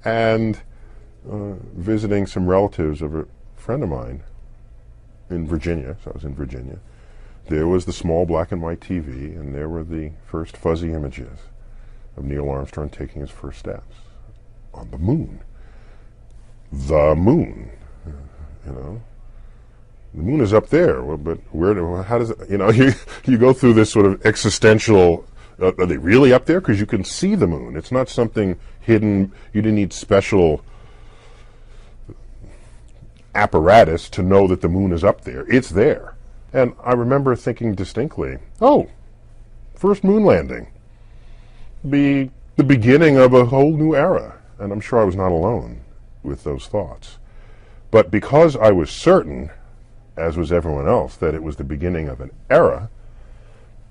And visiting some relatives of a friend of mine in Virginia, so I was in Virginia, there was the small black and white TV, and there were the first fuzzy images of Neil Armstrong taking his first steps on the moon. The moon, you know. The moon is up there, but how does it, you go through this sort of existential, are they really up there? Because you can see the moon. It's not something hidden. You didn't need special apparatus to know that the moon is up there. It's there. And I remember thinking distinctly, oh, first moon landing. Be the beginning of a whole new era. And I'm sure I was not alone with those thoughts. But because I was certain, as was everyone else, that it was the beginning of an era,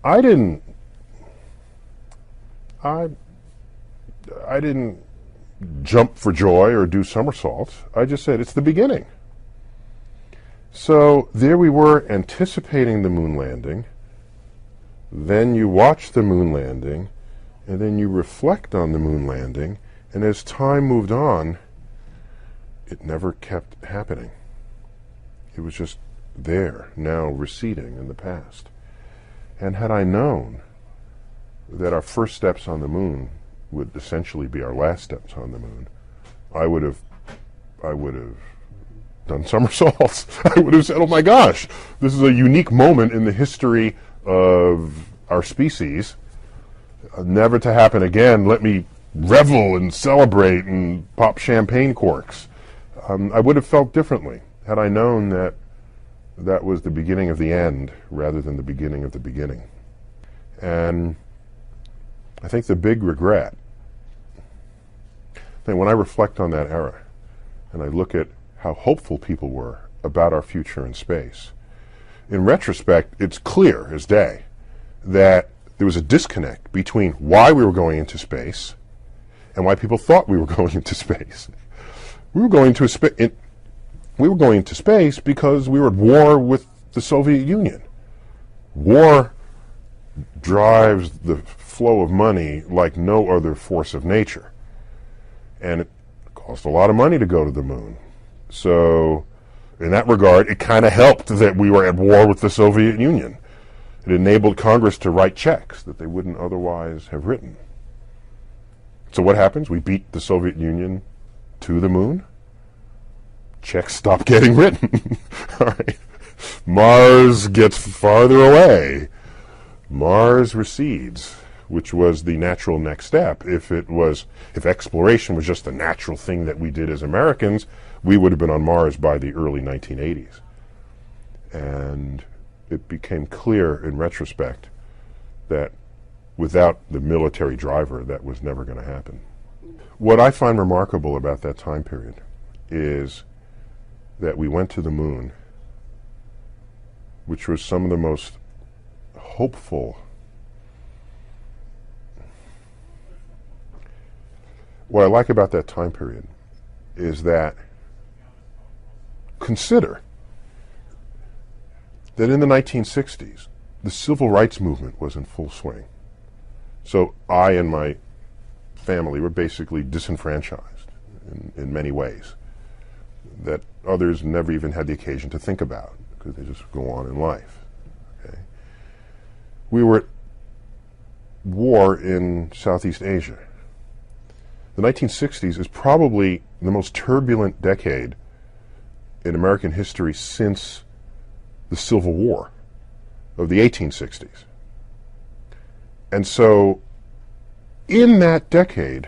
I didn't jump for joy or do somersaults. I just said, it's the beginning. So there we were anticipating the moon landing. Then you watch the moon landing, and then you reflect on the moon landing, and as time moved on, it never kept happening. It was just there, now receding in the past. And had I known that our first steps on the moon would essentially be our last steps on the moon, I would have done somersaults. I would have said, oh my gosh, this is a unique moment in the history of our species, never to happen again. Let me revel and celebrate and pop champagne corks. I would have felt differently had I known that that was the beginning of the end rather than the beginning of the beginning. And I think the big regret, when I reflect on that era and I look at how hopeful people were about our future in space, in retrospect, it's clear as day that there was a disconnect between why we were going into space and why people thought we were going into space. We were going into space because we were at war with the Soviet Union. War drives the flow of money like no other force of nature. And it cost a lot of money to go to the moon. So in that regard, it kind of helped that we were at war with the Soviet Union. It enabled Congress to write checks that they wouldn't otherwise have written. So what happens? We beat the Soviet Union to the moon. Checks stop getting written. All right. Mars gets farther away. Mars recedes, which was the natural next step. If exploration was just a natural thing that we did as Americans, we would have been on Mars by the early 1980s. And it became clear in retrospect that without the military driver, that was never going to happen. What I find remarkable about that time period is that we went to the moon, which was some of the most hopeful. What I like about that time period is that consider that in the 1960s, the civil rights movement was in full swing. So I and my family were basically disenfranchised in many ways that others never even had the occasion to think about because they just go on in life. Okay? We were at war in Southeast Asia. The 1960s is probably the most turbulent decade in American history since the Civil War of the 1860s. And so in that decade,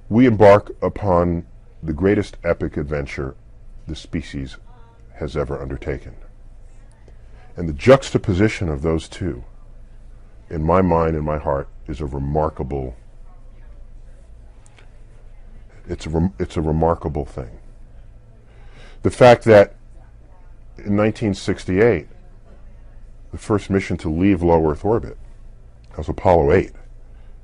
we embark upon the greatest epic adventure the species has ever undertaken. And the juxtaposition of those two, in my mind and my heart, is a remarkable, it's a remarkable thing. The fact that in 1968, the first mission to leave low Earth orbit, that was Apollo 8.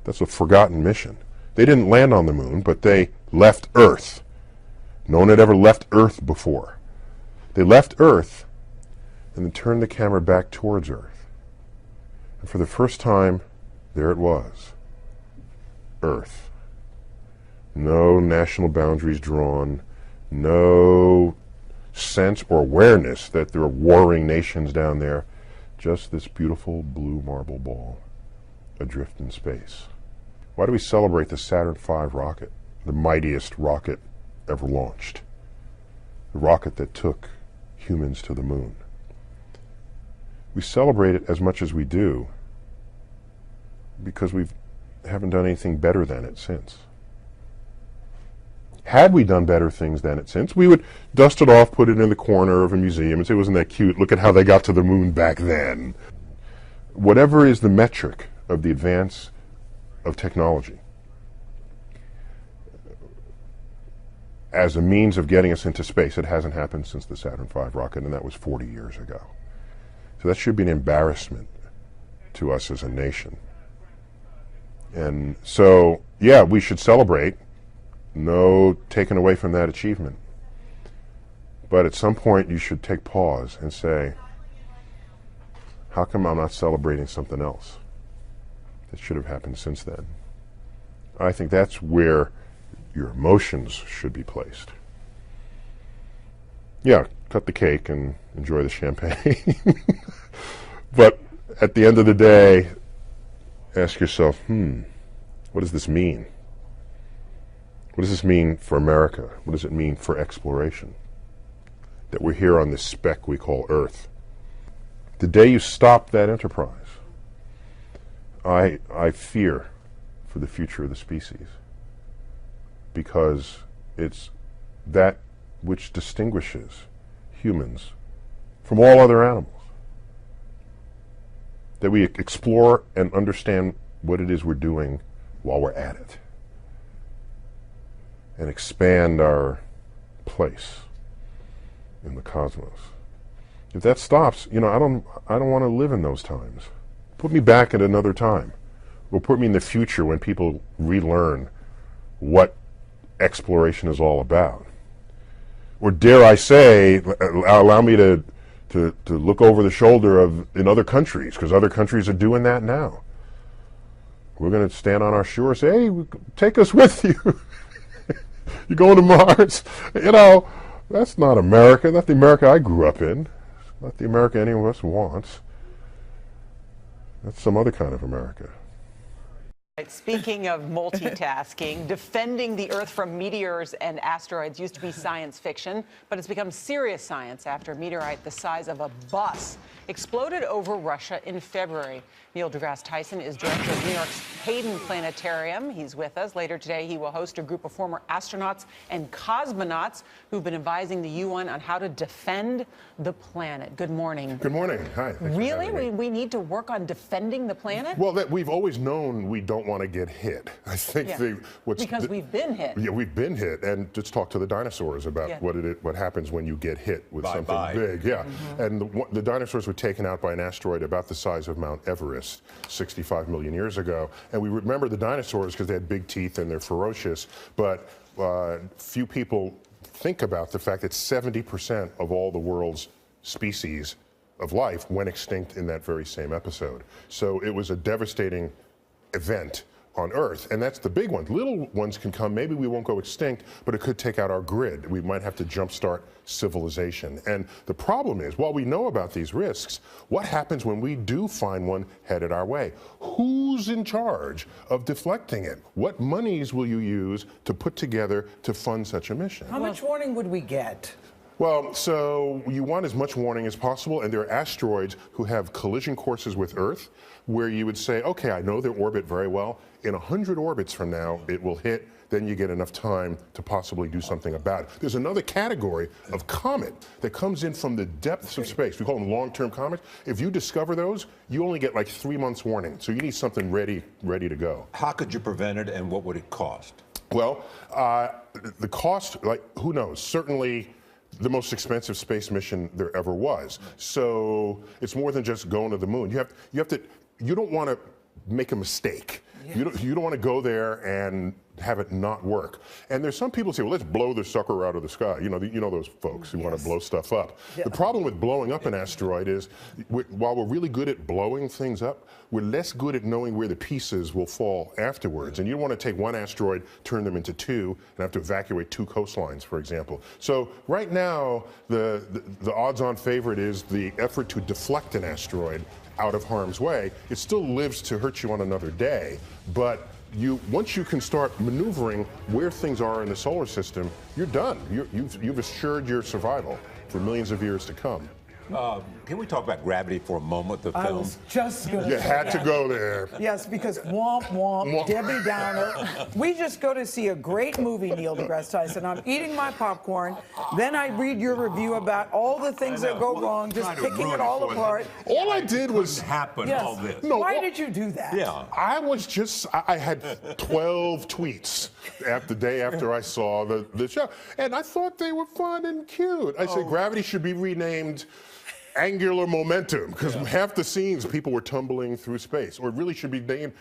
That's a forgotten mission. They didn't land on the moon, but they left Earth. No one had ever left Earth before. They left Earth and then turned the camera back towards Earth. And for the first time, there it was, Earth. no national boundaries drawn, no sense or awareness that there are warring nations down there, just this beautiful blue marble ball adrift in space. Why do we celebrate the Saturn V rocket, the mightiest rocket ever launched, the rocket that took humans to the moon? We celebrate it as much as we do because we haven't done anything better than it since. Had we done better things than it since, we would dust it off, put it in the corner of a museum and say, wasn't that cute? Look at how they got to the moon back then. Whatever is the metric of the advance of technology as a means of getting us into space, it hasn't happened since the Saturn V rocket, and that was 40 years ago. So that should be an embarrassment to us as a nation. And so, yeah, we should celebrate. No taken away from that achievement. But at some point you should take pause and say, how come I'm not celebrating something else that should have happened since then? I think that's where your emotions should be placed. Yeah, cut the cake and enjoy the champagne. But at the end of the day, ask yourself, what does this mean? What does this mean for America? What does it mean for exploration? That we're here on this speck we call Earth. The day you stop that enterprise, I fear for the future of the species, because it's that which distinguishes humans from all other animals. That we explore and understand what it is we're doing while we're at it, and expand our place in the cosmos. If that stops, I don't want to live in those times. Put me back at another time, or put me in the future when people relearn what exploration is all about. Or dare I say, allow me to look over the shoulder in other countries, because other countries are doing that now. We're going to stand on our shore and say, hey, take us with you. You're going to Mars. That's not America. Not the America I grew up in. Not the America any of us wants. That's some other kind of America. Speaking of multitasking, defending the Earth from meteors and asteroids used to be science fiction, but it's become serious science after a meteorite the size of a bus exploded over Russia in February. Neil deGrasse Tyson is director of New York's Hayden Planetarium. He's with us. Later today, he will host a group of former astronauts and cosmonauts who've been advising the UN on how to defend the planet. Good morning. Good morning. Hi. Really? We need to work on defending the planet? Well, we've always known we don't want to get hit. I think because we've been hit. Yeah, we've been hit, and just talk to the dinosaurs about what happens when you get hit with something big. Yeah, and the dinosaurs were taken out by an asteroid about the size of Mount Everest 65 million years ago, and we remember the dinosaurs because they had big teeth and they're ferocious. But few people think about the fact that 70% of all the world's species of life went extinct in that very same episode. So it was a devastating event on Earth, and that's the big one. Little ones can come, maybe we won't go extinct, but it could take out our grid. We might have to jumpstart civilization. And the problem is, while we know about these risks, what happens when we do find one headed our way? Who's in charge of deflecting it? What monies will you use to put together to fund such a mission? How much warning would we get? Well, so you want as much warning as possible, and there are asteroids who have collision courses with Earth where you would say, okay, I know their orbit very well. In 100 orbits from now, it will hit. Then you get enough time to possibly do something about it. There's another category of comet that comes in from the depths of space. We call them long-term comets. If you discover those, you only get like 3 months warning. So you need something ready to go. How could you prevent it, and what would it cost? Well, the cost, who knows? Certainly the most expensive space mission there ever was. So it's more than just going to the moon. You don't want to make a mistake. You don't want to go there and have it not work. And there's some people who say, well, let's blow this sucker out of the sky. You know those folks who want to blow stuff up. Yeah. The problem with blowing up an asteroid is, while we're really good at blowing things up, we're less good at knowing where the pieces will fall afterwards. And you don't want to take one asteroid, turn them into two, and have to evacuate two coastlines, for example. So right now, the odds-on favorite is the effort to deflect an asteroid out of harm's way. It still lives to hurt you on another day, but once you can start maneuvering where things are in the solar system, you're done. You've assured your survival for millions of years to come. Can we talk about Gravity for a moment, the film? I was just going to You say had to that. go there. Yes, because womp womp, Debbie Downer. We just go to see a great movie, Neil deGrasse Tyson. I'm eating my popcorn. Then I read your review about all the things that go wrong, just picking it all apart. All I did was happen Yes. all this. No, Why did you do that? Yeah. I had 12 tweets the day after I saw the show, and I thought they were fun and cute. I said Gravity should be renamed Angular Momentum, because half the scenes people were tumbling through space, or it really should be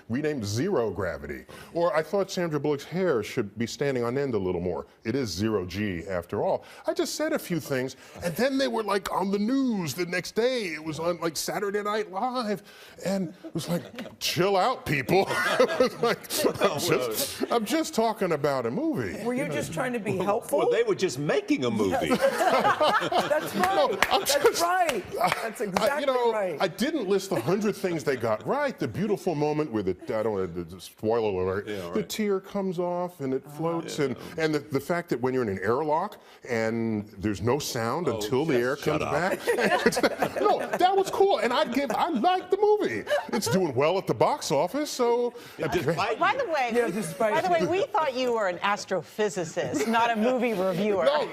renamed Zero Gravity. Or I thought Sandra Bullock's hair should be standing on end a little more. It is zero G after all. I just said a few things, and then they were like on the news the next day. It was on like Saturday Night Live, and it was like, chill out, people. It was like, I'm just talking about a movie. Were you just trying to be helpful? Well, they were just making a movie. That's right. That's right. That's exactly right. I didn't list 100 things they got right. The beautiful moment where I don't know, the spoiler alert, the tear comes off and it floats, and the fact that when you're in an airlock and there's no sound until the air comes back. No, that was cool, and I liked the movie. It's doing well at the box office, so. By the way, we thought you were an astrophysicist, not a movie reviewer. No,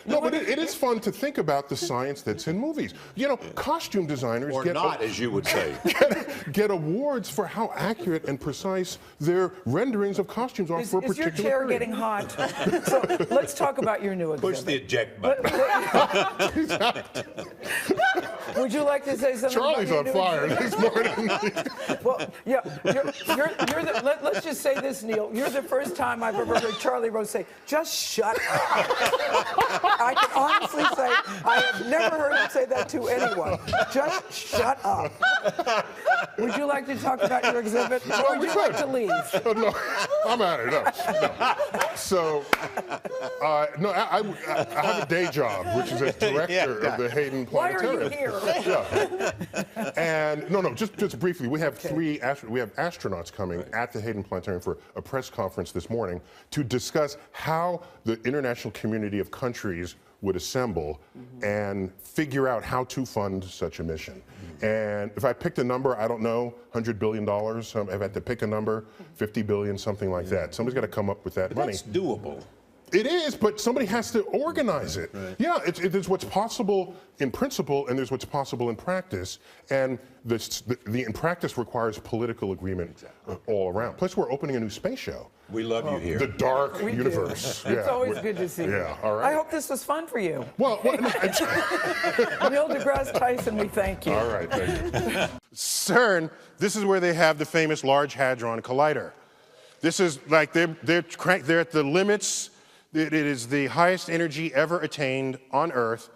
no, but it is fun to think about the science that's in movies. You know, costume designers Or not, as you would say. get awards for how accurate and precise their renderings of costumes are for a particular Is your chair period. getting hot? So let's talk about your new exhibit. Push the eject button. Would you like to say something? Charlie's about on your new fire exhibit? this morning. Well, yeah, let's just say this, Neil. You're the first time I've ever heard Charlie Rose say, just shut up. I can honestly say I have never heard him say that to anyone. Just shut up. Would you like to talk about your exhibit, or would you like to leave? No, I'm out of it. No. So, no, I have a day job, which is as director of the Hayden Why Planetarium. are you here? Yeah. And no, just briefly, we have we have astronauts coming at the Hayden Planetarium for a press conference this morning to discuss how the international community of countries would assemble and figure out how to fund such a mission. And if I picked a number, I don't know, $100 billion, I've had to pick a number, 50 billion, something like that. Somebody's got to come up with that money. That's doable. It is, but somebody has to organize it. Right. Yeah, there's what's possible in principle, and there's what's possible in practice. And the in practice requires political agreement all around. Plus, we're opening a new space show. We love you here. The dark We do. universe. It's always good to see you. Yeah, all right. I hope this was fun for you. Well, Neil deGrasse Tyson, we thank you. all right, thank you. CERN, this is where they have the famous Large Hadron Collider. This is like they're at the limits. It is the highest energy ever attained on Earth.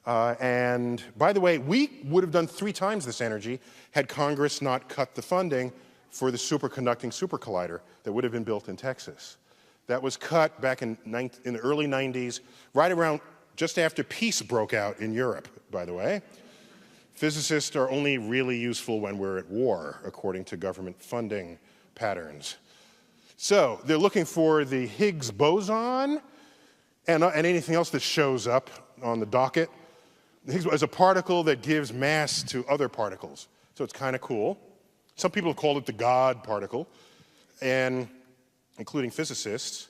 And by the way, we would have done 3 times this energy had Congress not cut the funding for the superconducting supercollider that would have been built in Texas. That was cut back in the early 90s, right around just after peace broke out in Europe, by the way. Physicists are only really useful when we're at war, according to government funding patterns. So they're looking for the Higgs boson and anything else that shows up on the docket. The Higgs is a particle that gives mass to other particles. So it's kind of cool. Some people have called it the God particle, and including physicists.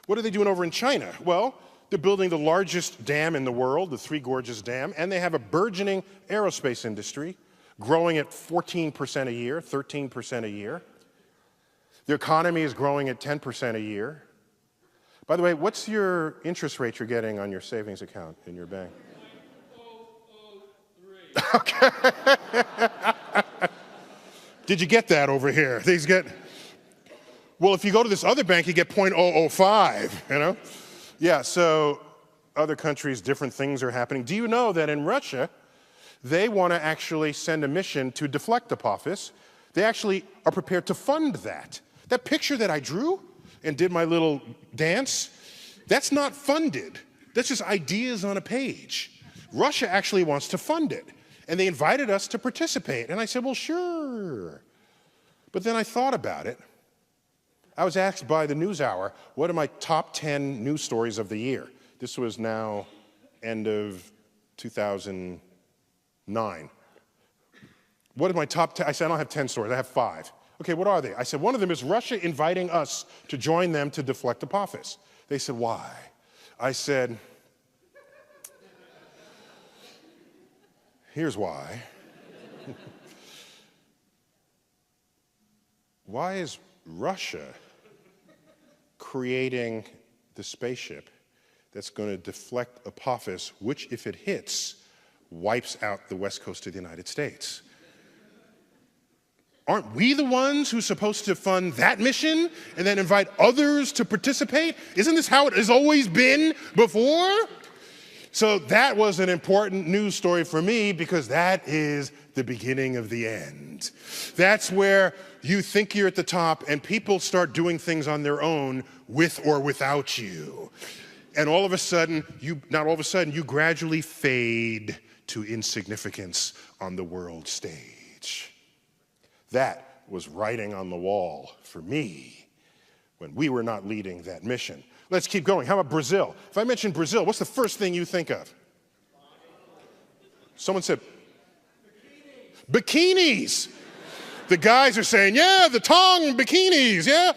What are they doing over in China? Well, they're building the largest dam in the world, the Three Gorges Dam, and they have a burgeoning aerospace industry growing at 14% a year, 13% a year. Their economy is growing at 10% a year. By the way, what's your interest rate you're getting on your savings account in your bank? 0.003. Okay. Did you get that over here? These get, well, if you go to this other bank, you get 0.005, you know? Yeah, so other countries, different things are happening. Do you know that in Russia, they want to actually send a mission to deflect Apophis? They actually are prepared to fund that. That picture that I drew and did my little dance, that's not funded. That's just ideas on a page. Russia actually wants to fund it. And they invited us to participate. And I said, well, sure. But then I thought about it. I was asked by the NewsHour, what are my top 10 news stories of the year? This was now end of 2009. What are my top 10? I said, I don't have 10 stories, I have 5. Okay, what are they? I said, one of them is Russia inviting us to join them to deflect Apophis. They said, why? I said, here's why. Why is Russia creating the spaceship that's going to deflect Apophis, which, if it hits, wipes out the west coast of the United States? Aren't we the ones who's supposed to fund that mission and then invite others to participate? Isn't this how it has always been before? So that was an important news story for me because that is the beginning of the end. That's where you think you're at the top and people start doing things on their own with or without you. And all of a sudden, you gradually fade to insignificance on the world stage. That was writing on the wall for me when we were not leading that mission. Let's keep going. How about Brazil? If I mention Brazil, what's the first thing you think of? Someone said, bikinis. The guys are saying, yeah, the tongue bikinis, yeah.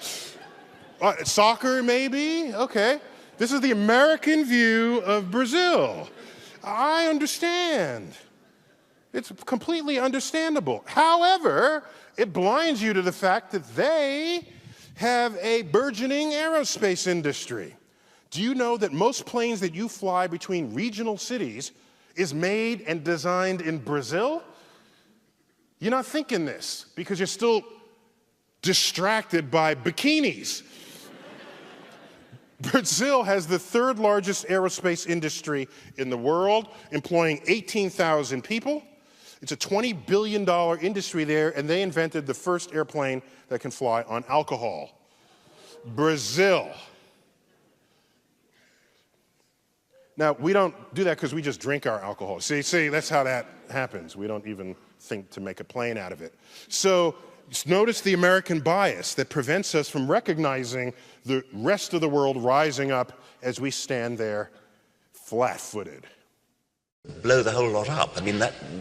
Soccer, maybe? Okay. This is the American view of Brazil. I understand. It's completely understandable. However, it blinds you to the fact that they have a burgeoning aerospace industry. Do you know that most planes that you fly between regional cities is made and designed in Brazil? You're not thinking this because you're still distracted by bikinis. Brazil has the third largest aerospace industry in the world, employing 18,000 people. It's a $20 billion industry there, and they invented the first airplane that can fly on alcohol. Brazil. Now, we don't do that because we just drink our alcohol. See, that's how that happens. We don't even think to make a plane out of it. So notice the American bias that prevents us from recognizing the rest of the world rising up as we stand there flat-footed. Blow the whole lot up. I mean,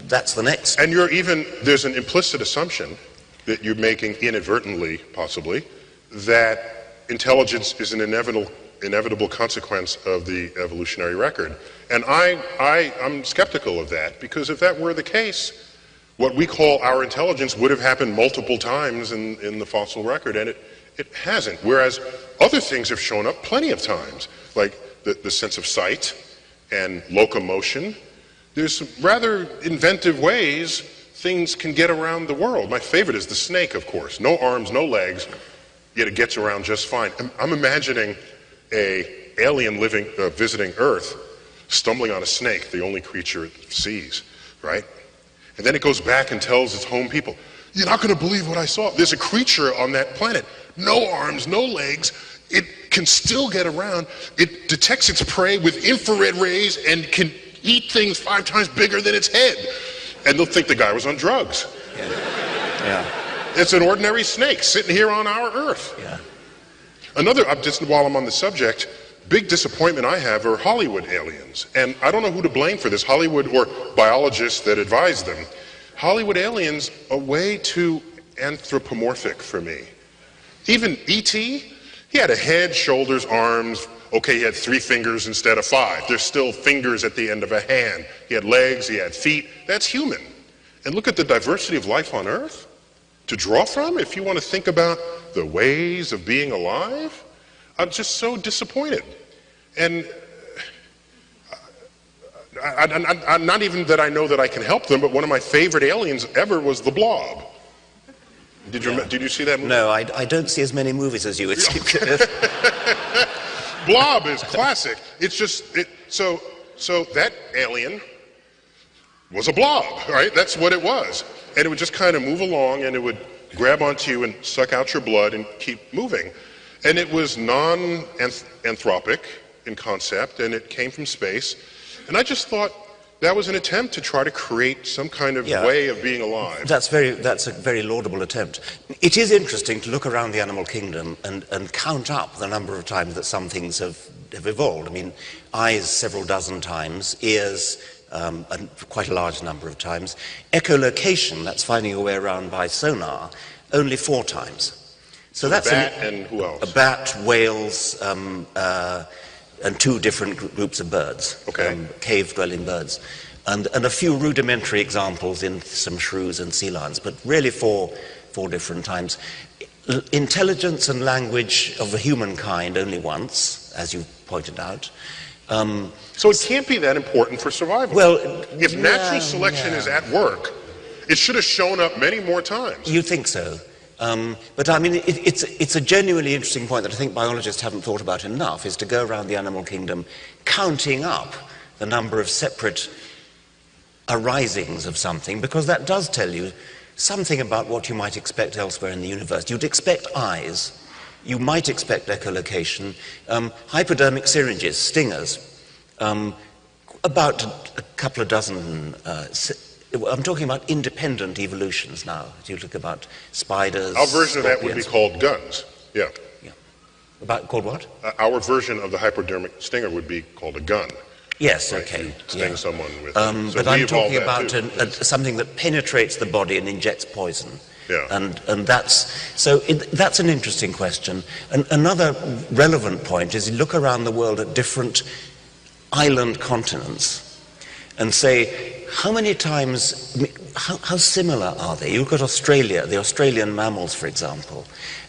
that's the next. And there's an implicit assumption that you're making inadvertently, possibly, that intelligence is an inevitable consequence of the evolutionary record. And I'm skeptical of that, because if that were the case, what we call our intelligence would have happened multiple times in the fossil record, and it hasn't. Whereas other things have shown up plenty of times, like the sense of sight and locomotion. There's some rather inventive ways things can get around the world. My favorite is the snake, of course. No arms, no legs, yet it gets around just fine. I'm imagining an alien visiting Earth, stumbling on a snake, the only creature it sees, right? And then it goes back and tells its home people, you're not going to believe what I saw. There's a creature on that planet. No arms, no legs. It can still get around. It detects its prey with infrared rays and can eat things 5 times bigger than its head. And they'll think the guy was on drugs. Yeah. It's an ordinary snake sitting here on our Earth. Yeah. Another, just while I'm on the subject, big disappointment I have are Hollywood aliens. And I don't know who to blame for this, Hollywood or biologists that advise them. Hollywood aliens are way too anthropomorphic for me. Even E.T., he had a head, shoulders, arms. Okay, he had 3 fingers instead of 5. There's still fingers at the end of a hand. He had legs, he had feet. That's human. And look at the diversity of life on Earth to draw from if you want to think about the ways of being alive. I'm just so disappointed. And not even that I know that I can help them, but one of my favorite aliens ever was the Blob. Did you see that movie? No, I don't see as many movies as you. Blob is classic. It's just so that alien was a blob, right? That's what it was, and it would just kind of move along, and it would grab onto you and suck out your blood and keep moving, and it was non-anthropic in concept, and it came from space, and I just thought that was an attempt to try to create some kind of way of being alive. That's a very laudable attempt. It is interesting to look around the animal kingdom and count up the number of times that some things have evolved. I mean, eyes several dozen times, ears quite a large number of times. Echolocation, that's finding your way around by sonar, only 4 times. So that's a bat and who else? A bat, whales, and 2 different groups of birds, cave-dwelling birds, and a few rudimentary examples in some shrews and sea lions, but really 4 different times. Intelligence and language of the humankind only once, as you pointed out. So it can't be that important for survival. Well, if natural selection is at work, it should have shown up many more times. You think so? But I mean, it's a genuinely interesting point that I think biologists haven't thought about enough, is to go around the animal kingdom counting up the number of separate arisings of something, because that does tell you something about what you might expect elsewhere in the universe. You'd expect eyes, you might expect echolocation, hypodermic syringes, stingers, about a couple of dozen I'm talking about independent evolutions now. You look about spiders. Our version of that would be called guns. Yeah. Called what? Our version of the hypodermic stinger would be called a gun. Yes, right? okay. You sting someone with so but I'm talking about something that penetrates the body and injects poison. Yeah. And that's an interesting question. And another relevant point is you look around the world at different island continents and say, how many times, how similar are they? You look at Australia, the Australian mammals, for example,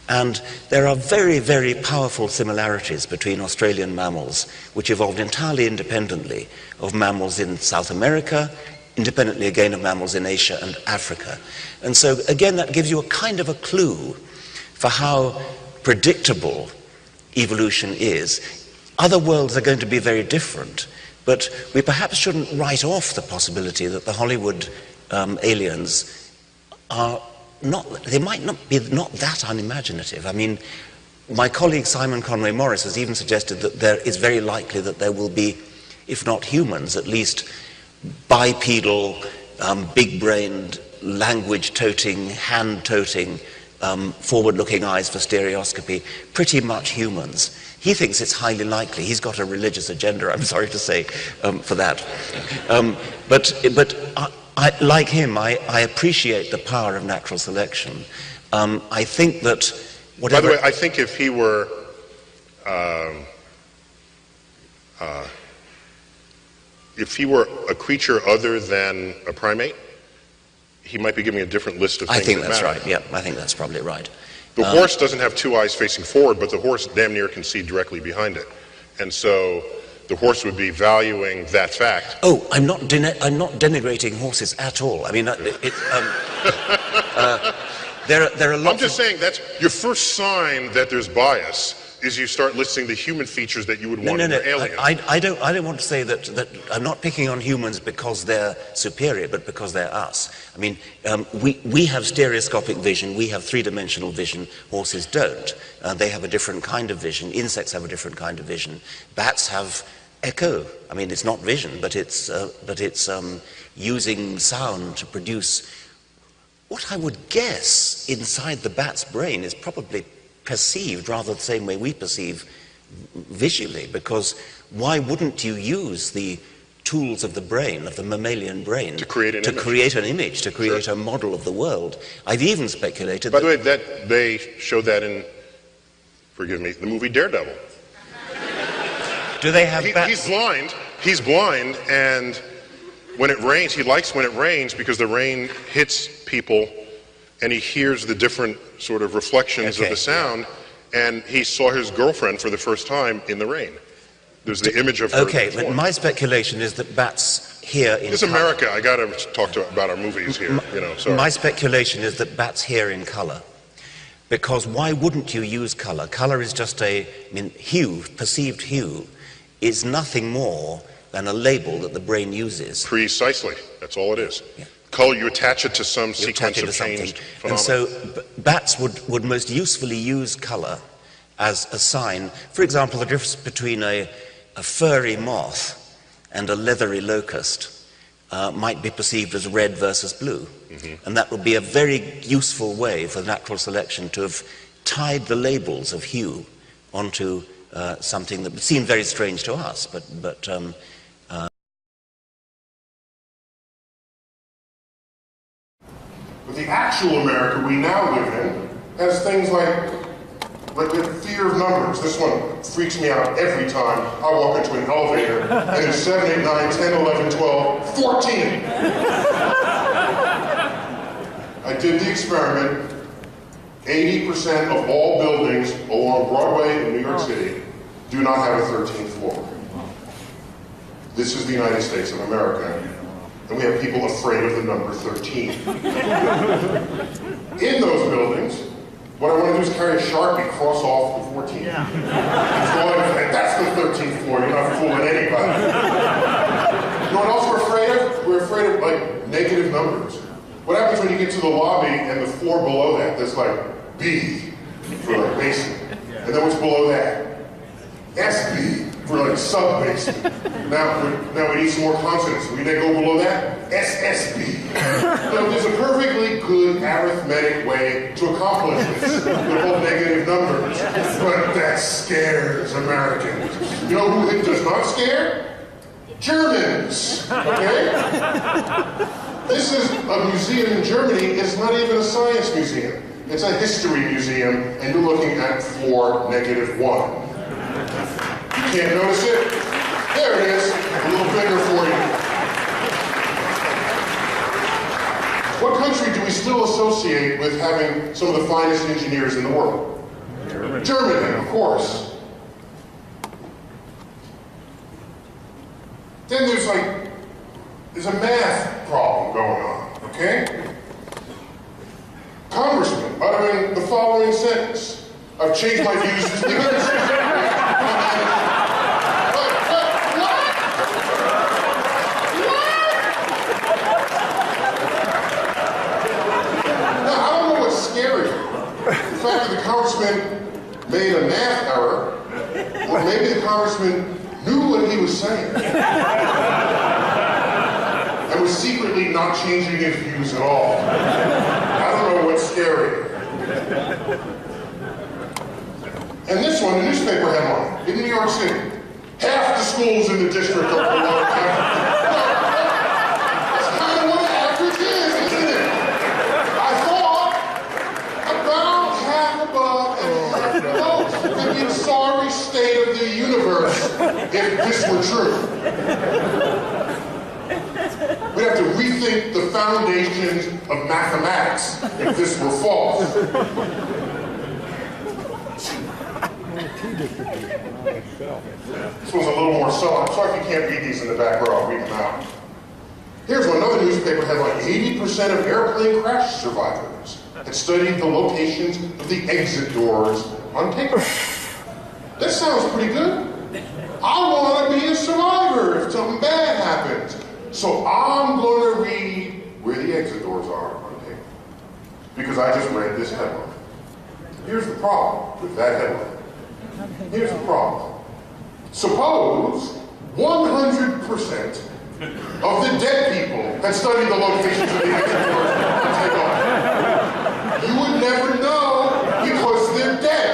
and there are very, very powerful similarities between Australian mammals, which evolved entirely independently of mammals in South America, independently again of mammals in Asia and Africa. And so, again, that gives you a kind of a clue for how predictable evolution is. Other worlds are going to be very different. But we perhaps shouldn't write off the possibility that the Hollywood aliens are they might not be that unimaginative. I mean, my colleague Simon Conway Morris has even suggested that there is very likely that there will be, if not humans, at least bipedal, big-brained, language-toting, hand-toting, forward-looking eyes for stereoscopy, pretty much humans. He thinks it's highly likely. He's got a religious agenda, I'm sorry to say, for that. But like him, I appreciate the power of natural selection. I think that whatever... By the way, I think if he were... if he were a creature other than a primate, he might be giving a different list of things. I think that's matter. right, yeah, I think that's probably right. The horse doesn't have 2 eyes facing forward, but the horse damn near can see directly behind it. And so the horse would be valuing that fact. Oh, I'm not denigrating horses at all. I mean, there are lots I'm just saying that's your first sign that there's bias is you start listing the human features that you would want in your alien. I don't want to say that I'm not picking on humans because they're superior, but because they're us. I mean, we have stereoscopic vision, we have 3-dimensional vision, horses don't. They have a different kind of vision, insects have a different kind of vision. Bats have echo. I mean, it's not vision, but it's using sound to produce what I would guess inside the bat's brain is probably perceived rather the same way we perceive visually, because why wouldn't you use the tools of the brain, of the mammalian brain, to create an image, to create a model of the world? I've even speculated By the way, that they showed that in, forgive me, the movie Daredevil. Do they have bats? He's blind, and when it rains, he likes when it rains because the rain hits people and he hears the different sort of reflections of the sound, and he saw his girlfriend for the first time in the rain. There's the image of her. Okay, but my speculation is that bats hear in It's America. I got to talk about our movies here, you know. Sorry. My speculation is that bats hear in color. Because why wouldn't you use color? Color is just hue, perceived hue, is nothing more than a label that the brain uses. Precisely. That's all it is. Yeah. Color, you attach it to some You sequence attach it of to changed something. phenomena. And so bats would most usefully use color as a sign. For example, the difference between a furry moth and a leathery locust might be perceived as red versus blue. Mm-hmm. And that would be a very useful way for natural selection to have tied the labels of hue onto something that would seem very strange to us, but the actual America we now live in has things like the fear of numbers. This one freaks me out every time I walk into an elevator and it's 7, 8, 9, 10, 11, 12, 14. I did the experiment. 80% of all buildings along Broadway in New York City do not have a 13th floor. This is the United States of America, and we have people afraid of the number 13. In those buildings, what I want to do is carry a Sharpie, cross off the 14. Yeah. That's the 13th floor, you're not fooling anybody. You know what else we're afraid of? We're afraid of, like, negative numbers. What happens when you get to the lobby and the floor below that, there's like B for like basement. And then what's below that? SB for like sub-basement. Now we need some more consonants. We then go below that, SSB. Now, there's a perfectly good arithmetic way to accomplish this. They're both negative numbers. But that scares Americans. You know who it does not scare? Germans. Okay? This is a museum in Germany. It's not even a science museum. It's a history museum, and you're looking at floor -1. You can't notice it? There it is, a little bigger for you. What country do we still associate with having some of the finest engineers in the world? Germany, of course. Then there's a math problem going on, okay? Congressman uttering the following sentence. I've changed my views since the Now, I don't know what's scary. The fact that the congressman made a math error, or maybe the congressman knew what he was saying. And was secretly not changing his views at all. I don't know what's scary. And this one, a newspaper headline in New York City. Half the schools in the district are below average. That's kind of what average is, isn't it? I thought about half above and half below. It'd be a sorry state of the universe if this were true. We'd have to rethink the foundations of mathematics if this were false. This one's a little more subtle. I'm sorry if you can't read these in the back row. I'll read them out. Here's another newspaper headline. 80% of airplane crash survivors had studied the locations of the exit doors on takeoff. That sounds pretty good. I want to be a survivor if something bad happens. So I'm going to read where the exit doors are on takeoff. Because I just read this headline. Here's the problem with that headline. Here's the problem. Suppose 100% of the dead people had studied the locations of the exit doors on takeoff. You would never know because they're dead.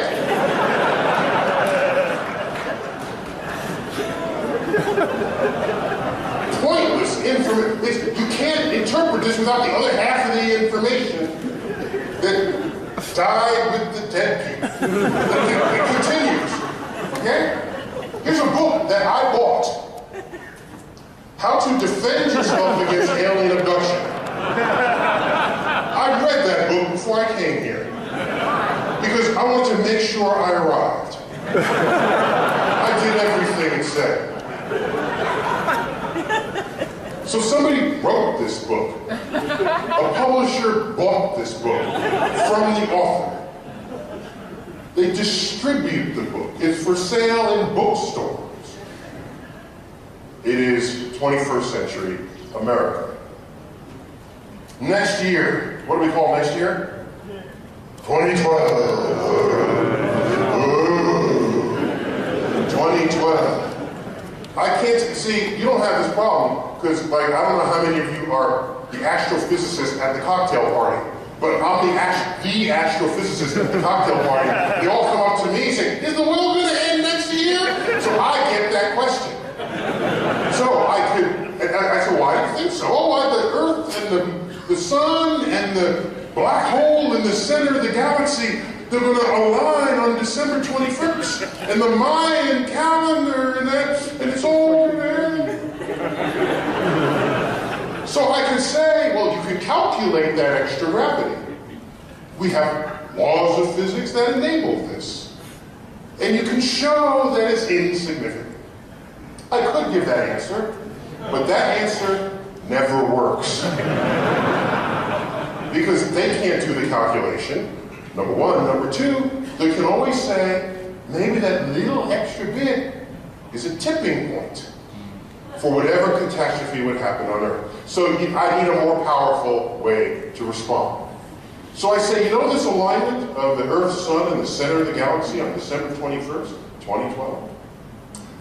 Pointless information. You can't interpret this without the other half of the information that died with the dead people. It continues. Okay? Here's a book that I bought. How to Defend Yourself Against Alien Abduction. I read that book before I came here. Because I wanted to make sure I arrived. I did everything it said. So somebody wrote this book. A publisher bought this book from the author. They distribute the book. It's for sale in bookstores. It is 21st century America. Next year, what do we call next year? 2012. 2012. I can't see, you don't have this problem, because like, I don't know how many of you are the astrophysicists at the cocktail party, but I'm the astrophysicist at the cocktail party. They all come up to me and say, is the world going to end next year? So I get that question. So I said, why do you think so? Oh, why the Earth and the Sun and the black hole in the center of the galaxy, they're going to align on December 21st. And the Mayan calendar and it's all there. So I can say, well, you can calculate that extra gravity. We have laws of physics that enable this. And you can show that it's insignificant. I could give that answer, but that answer never works. Because they can't do the calculation, number one. Number two, they can always say, maybe that little extra bit is a tipping point for whatever catastrophe would happen on Earth. So I need a more powerful way to respond. So I say, you know this alignment of the Earth, Sun, and the center of the galaxy on December 21st, 2012?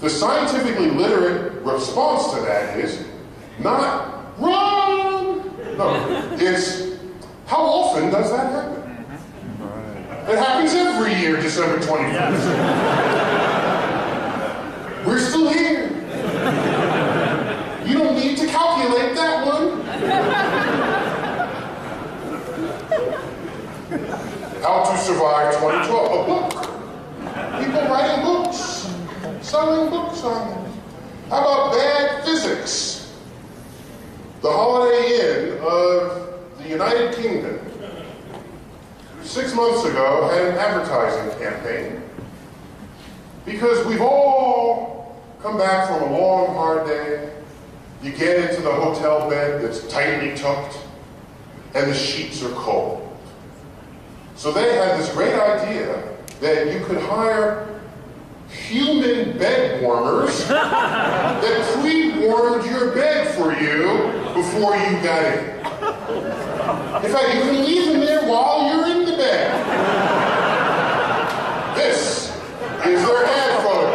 The scientifically literate response to that is not run. No, it's how often does that happen? It happens every year, December 21st. We're still here. You don't need to calculate that one. How to Survive 2012, a book. People writing books, selling books on it. How about bad physics? The Holiday Inn of the United Kingdom 6 months ago had an advertising campaign because we've all come back from a long, hard day. You get into the hotel bed that's tightly tucked and the sheets are cold. So they had this great idea that you could hire human bed warmers that pre-warmed your bed for you before you got in. In fact, you can leave them there while you're in the bed. This is their ad photo.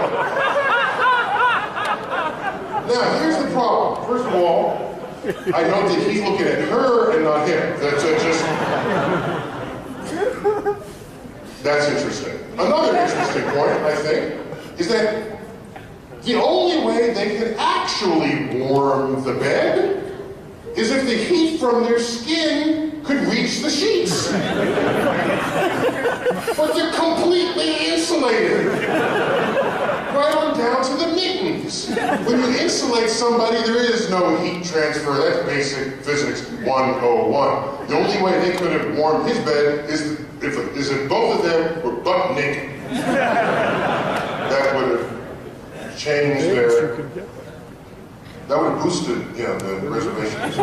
Now, here's the problem. First of all, I note that he's looking at her and not him. That's interesting. Another interesting point, I think, is that the only way they can actually warm the bed is if the heat from their skin could reach the sheets. But they're completely insulated. Right on down to the mittens. When you insulate somebody, there is no heat transfer. That's basic physics 101. The only way they could have warmed his bed is if both of them were butt naked. That would have changed that would have boosted, the reservations.